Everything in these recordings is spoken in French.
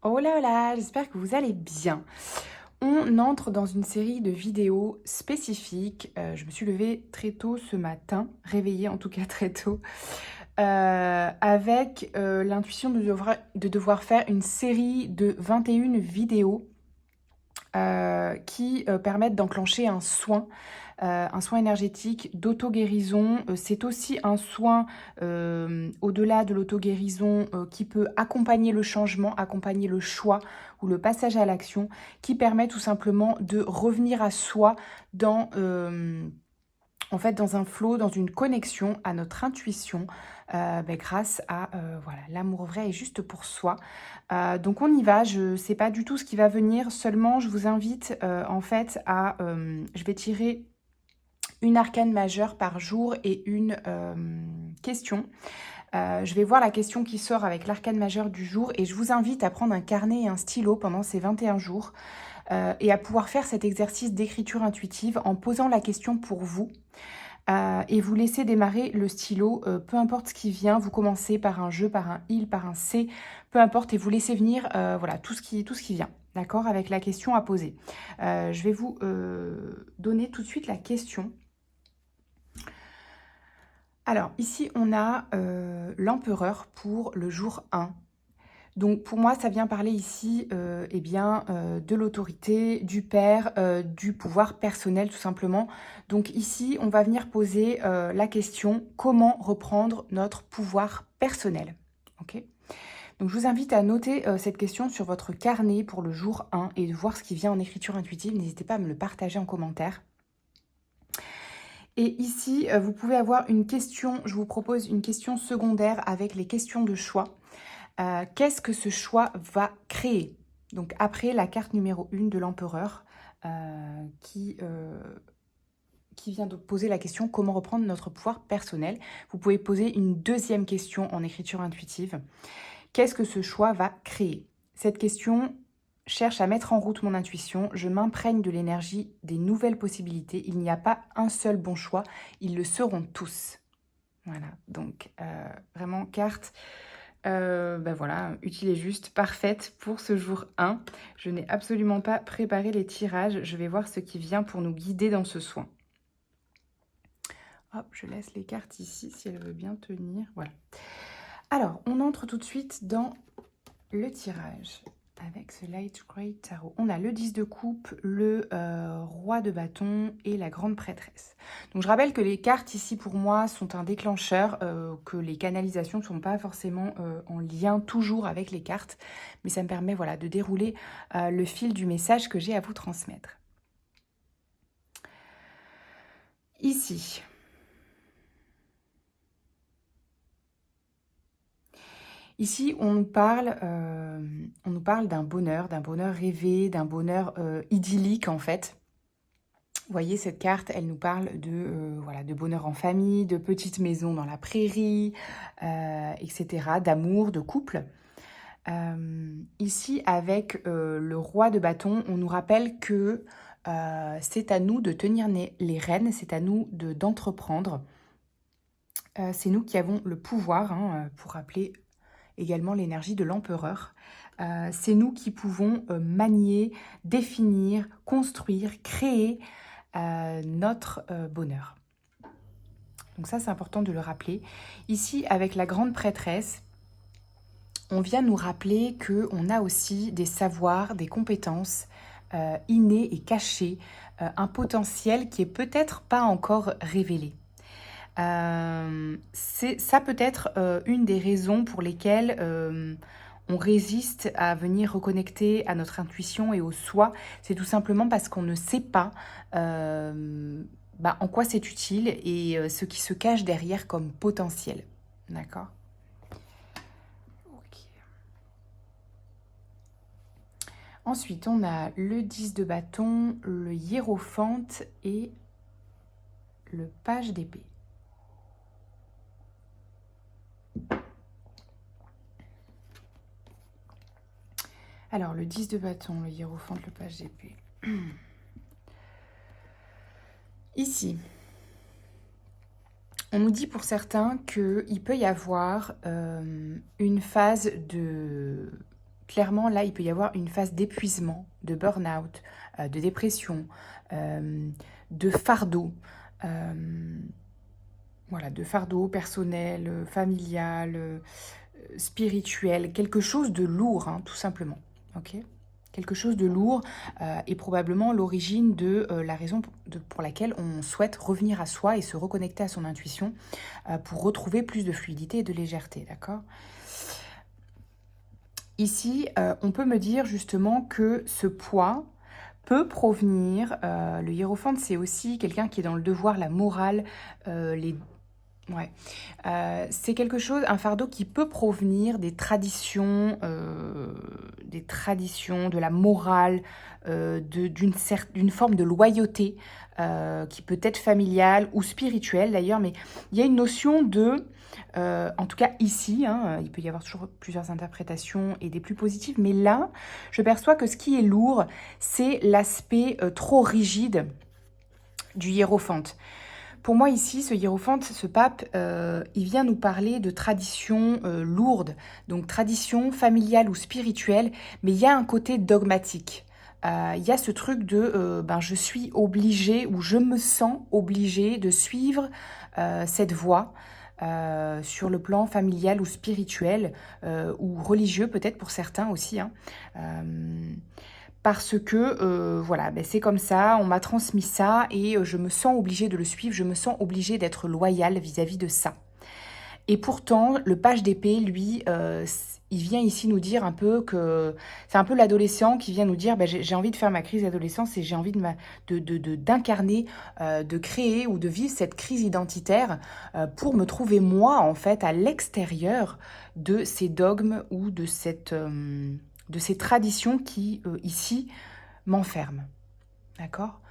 Hola, hola, j'espère que vous allez bien. On entre dans une série de vidéos spécifiques. Je me suis levée très tôt ce matin, réveillée en tout cas très tôt, avec l'intuition de devoir faire une série de 21 vidéos qui permettent d'enclencher un soin énergétique d'auto-guérison. C'est aussi un soin, au-delà de l'auto-guérison, qui peut accompagner le changement, accompagner le choix ou le passage à l'action, qui permet tout simplement de revenir à soi dans, en fait, dans un flow, dans une connexion à notre intuition, grâce à voilà, l'amour vrai et juste pour soi. Donc on y va, je ne sais pas du tout ce qui va venir, seulement je vous invite en fait à... je vais tirer une arcane majeure par jour et une question. Je vais voir la question qui sort avec l'arcane majeure du jour et je vous invite à prendre un carnet et un stylo pendant ces 21 jours et à pouvoir faire cet exercice d'écriture intuitive en posant la question pour vous. Et vous laissez démarrer le stylo, peu importe ce qui vient, vous commencez par un je, par un il, par un c'est, peu importe, et vous laissez venir voilà, tout ce qui vient, d'accord, avec la question à poser. Je vais vous donner tout de suite la question. Alors, ici, on a l'empereur pour le jour 1. Donc pour moi, ça vient parler ici de l'autorité, du père, du pouvoir personnel tout simplement. Donc ici, on va venir poser la question comment reprendre notre pouvoir personnel. Ok. Donc je vous invite à noter cette question sur votre carnet pour le jour 1 et de voir ce qui vient en écriture intuitive. N'hésitez pas à me le partager en commentaire. Et ici, vous pouvez avoir une question, je vous propose une question secondaire avec les questions de choix. Qu'est-ce que ce choix va créer? Donc après la carte numéro 1 de l'empereur qui vient de poser la question comment reprendre notre pouvoir personnel. Vous pouvez poser une deuxième question en écriture intuitive. Qu'est-ce que ce choix va créer? Cette question cherche à mettre en route mon intuition. Je m'imprègne de l'énergie des nouvelles possibilités. Il n'y a pas un seul bon choix. Ils le seront tous. Voilà, donc vraiment carte voilà, utile et juste, parfaite pour ce jour 1. Je n'ai absolument pas préparé les tirages. Je vais voir ce qui vient pour nous guider dans ce soin. Hop, je laisse les cartes ici si elle veut bien tenir. Voilà. Alors, on entre tout de suite dans le tirage avec ce Light Grey Tarot. On a le 10 de coupe, le roi de bâton et la grande prêtresse. Donc je rappelle que les cartes ici pour moi sont un déclencheur, que les canalisations ne sont pas forcément en lien toujours avec les cartes, mais ça me permet voilà, de dérouler le fil du message que j'ai à vous transmettre. Ici, Ici, on nous parle d'un bonheur rêvé, d'un bonheur idyllique en fait. Vous voyez, cette carte, elle nous parle voilà, de bonheur en famille, de petite maison dans la prairie, etc., d'amour, de couple. Ici, avec le roi de bâton, on nous rappelle que c'est à nous de tenir les rênes, c'est à nous d'entreprendre. C'est nous qui avons le pouvoir, hein, pour rappeler également l'énergie de l'empereur. C'est nous qui pouvons manier, définir, construire, créer notre bonheur. Donc ça, c'est important de le rappeler. Ici, avec la grande prêtresse, on vient nous rappeler qu'on a aussi des savoirs, des compétences innés et cachés, un potentiel qui est peut-être pas encore révélé. Ça peut être une des raisons pour lesquelles on résiste à venir reconnecter à notre intuition et au soi. C'est tout simplement parce qu'on ne sait pas en quoi c'est utile et ce qui se cache derrière comme potentiel. D'accord? Ok. Ensuite, on a le 10 de bâton, le hiérophante et le page d'épée. Alors, le 10 de bâton, le hiérophante, le page d'épée. Ici, on nous dit pour certains qu'il peut y avoir une phase de clairement, là, il peut y avoir une phase d'épuisement, de burn-out, de dépression, de fardeau. Voilà, de fardeau personnel, familial, spirituel, quelque chose de lourd, hein, tout simplement. Ok, quelque chose de lourd est probablement l'origine de la raison pour laquelle on souhaite revenir à soi et se reconnecter à son intuition pour retrouver plus de fluidité et de légèreté, d'accord? Ici, on peut me dire justement que ce poids peut provenir, le hiérophante c'est aussi quelqu'un qui est dans le devoir, la morale, les ouais. C'est quelque chose, un fardeau qui peut provenir des traditions, de la morale, d'une forme de loyauté qui peut être familiale ou spirituelle d'ailleurs, mais il y a une notion de, en tout cas ici, hein, il peut y avoir toujours plusieurs interprétations et des plus positives, mais là, je perçois que ce qui est lourd, c'est l'aspect trop rigide du hiérophante. Pour moi ici, ce hiérophante, ce pape, il vient nous parler de tradition lourde, donc tradition familiale ou spirituelle, mais il y a un côté dogmatique. Il y a ce truc de je suis obligée ou je me sens obligée de suivre cette voie sur le plan familial ou spirituel ou religieux peut-être pour certains aussi, hein. Parce que voilà, c'est comme ça, on m'a transmis ça et je me sens obligée de le suivre, je me sens obligée d'être loyale vis-à-vis de ça. Et pourtant, le page d'épée, lui, il vient ici nous dire un peu que c'est un peu l'adolescent qui vient nous dire j'ai envie de faire ma crise d'adolescence et j'ai envie d'incarner, de créer ou de vivre cette crise identitaire pour me trouver moi, en fait, à l'extérieur de ces dogmes ou de ces traditions qui, ici, m'enferment. D'accord ?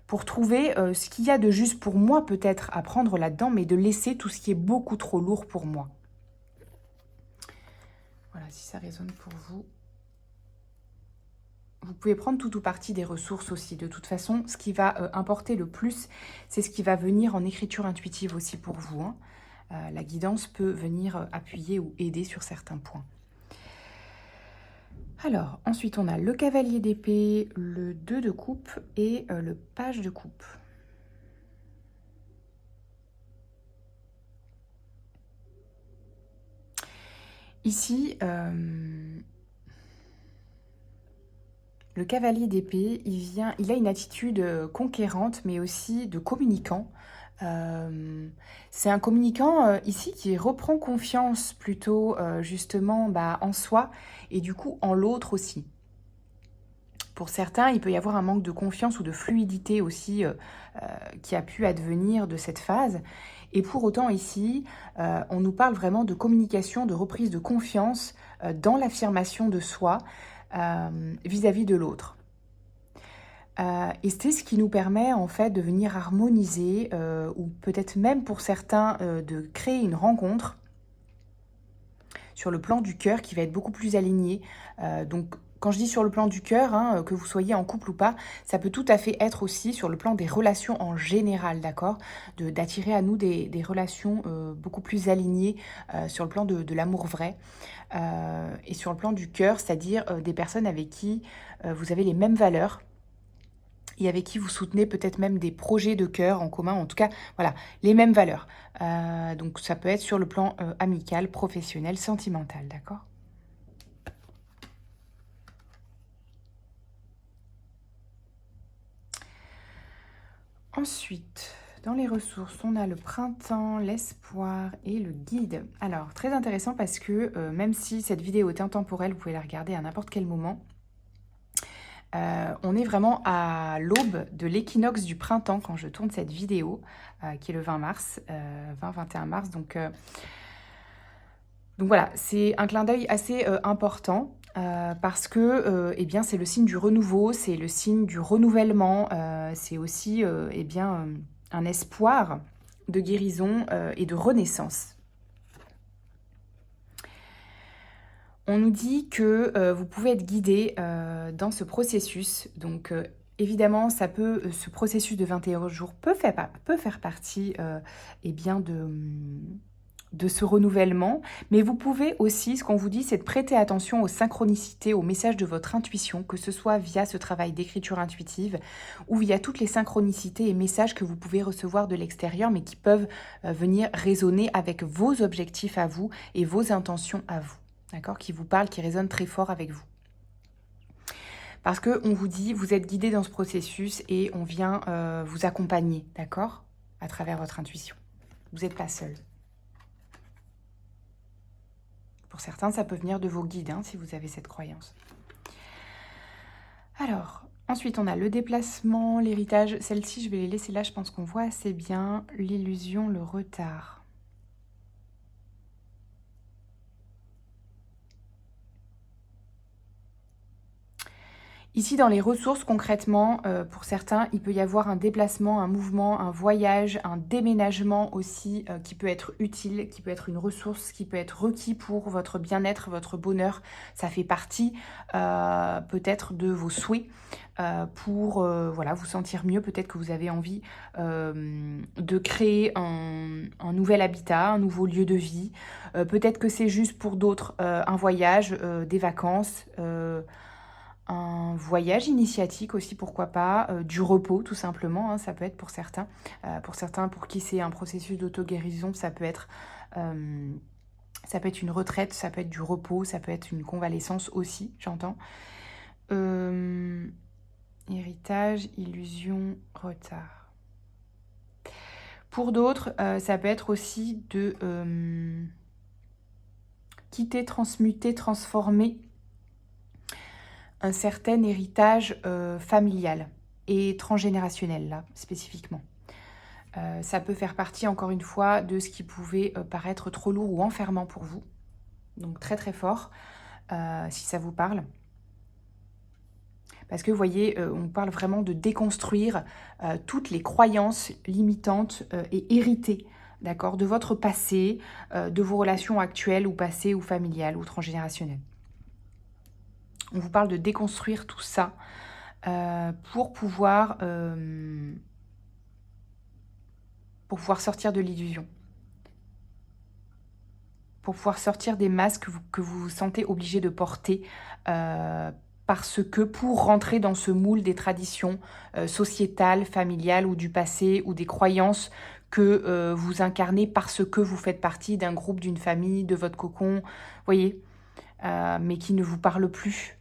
Pour trouver ce qu'il y a de juste pour moi peut-être à prendre là-dedans, mais de laisser tout ce qui est beaucoup trop lourd pour moi. Voilà, si ça résonne pour vous. Vous pouvez prendre tout ou partie des ressources aussi. De toute façon, ce qui va importer le plus, c'est ce qui va venir en écriture intuitive aussi pour vous, hein. La guidance peut venir appuyer ou aider sur certains points. Alors, ensuite, on a le cavalier d'épée, le 2 de coupe et le page de coupe. Ici, le cavalier d'épée, il a une attitude conquérante, mais aussi de communicant. C'est un communicant ici qui reprend confiance plutôt justement en soi et du coup en l'autre aussi. Pour certains, il peut y avoir un manque de confiance ou de fluidité aussi qui a pu advenir de cette phase. Et pour autant ici, on nous parle vraiment de communication, de reprise de confiance dans l'affirmation de soi vis-à-vis de l'autre. Et c'est ce qui nous permet en fait de venir harmoniser ou peut-être même pour certains de créer une rencontre sur le plan du cœur qui va être beaucoup plus aligné. Donc quand je dis sur le plan du cœur, hein, que vous soyez en couple ou pas, ça peut tout à fait être aussi sur le plan des relations en général, d'accord ? D'attirer à nous des relations beaucoup plus alignées sur le plan de l'amour vrai. Et sur le plan du cœur, c'est-à-dire des personnes avec qui vous avez les mêmes valeurs et avec qui vous soutenez peut-être même des projets de cœur en commun, en tout cas, voilà, les mêmes valeurs. Donc ça peut être sur le plan amical, professionnel, sentimental, d'accord ? Ensuite, dans les ressources, on a le printemps, l'espoir et le guide. Alors, très intéressant parce que même si cette vidéo est intemporelle, vous pouvez la regarder à n'importe quel moment. On est vraiment à l'aube de l'équinoxe du printemps quand je tourne cette vidéo, qui est le 20 mars, 20-21 mars. Donc voilà, c'est un clin d'œil assez important. Parce que eh bien, c'est le signe du renouveau, c'est le signe du renouvellement, c'est aussi eh bien, un espoir de guérison et de renaissance. On nous dit que vous pouvez être guidé dans ce processus. Donc évidemment, ce processus de 21 jours peut faire partie eh bien, de ce renouvellement, mais vous pouvez aussi, ce qu'on vous dit, c'est de prêter attention aux synchronicités, aux messages de votre intuition, que ce soit via ce travail d'écriture intuitive ou via toutes les synchronicités et messages que vous pouvez recevoir de l'extérieur, mais qui peuvent venir résonner avec vos objectifs à vous et vos intentions à vous, d'accord, qui vous parlent, qui résonnent très fort avec vous. Parce qu'on vous dit, vous êtes guidé dans ce processus et on vient vous accompagner, d'accord, à travers votre intuition. Vous n'êtes pas seul. Pour certains, ça peut venir de vos guides, hein, si vous avez cette croyance. Alors, ensuite, on a le déplacement, l'héritage. Celle-ci, je vais les laisser là, je pense qu'on voit assez bien. L'illusion, le retard. Ici, dans les ressources, concrètement, pour certains, il peut y avoir un déplacement, un mouvement, un voyage, un déménagement aussi qui peut être utile, qui peut être une ressource, qui peut être requis pour votre bien-être, votre bonheur. Ça fait partie peut-être de vos souhaits pour voilà, vous sentir mieux. Peut-être que vous avez envie de créer un nouvel habitat, un nouveau lieu de vie. Peut-être que c'est juste pour d'autres un voyage, des vacances, un voyage initiatique aussi, pourquoi pas, du repos tout simplement, hein, ça peut être pour certains. Pour qui c'est un processus d'auto-guérison, ça peut être une retraite, ça peut être du repos, ça peut être une convalescence aussi, j'entends. Héritage, illusion, retard. Pour d'autres, ça peut être aussi de quitter, transmuter, transformer un certain héritage familial et transgénérationnel, là, spécifiquement. Ça peut faire partie, encore une fois, de ce qui pouvait paraître trop lourd ou enfermant pour vous. Donc très très fort, si ça vous parle. Parce que vous voyez, on parle vraiment de déconstruire toutes les croyances limitantes et héritées, d'accord, de votre passé, de vos relations actuelles ou passées ou familiales ou transgénérationnelles. On vous parle de déconstruire tout ça pour pouvoir sortir de l'illusion. Pour pouvoir sortir des masques que vous vous sentez obligé de porter parce que pour rentrer dans ce moule des traditions sociétales, familiales ou du passé ou des croyances que vous incarnez parce que vous faites partie d'un groupe, d'une famille, de votre cocon, voyez, mais qui ne vous parle plus.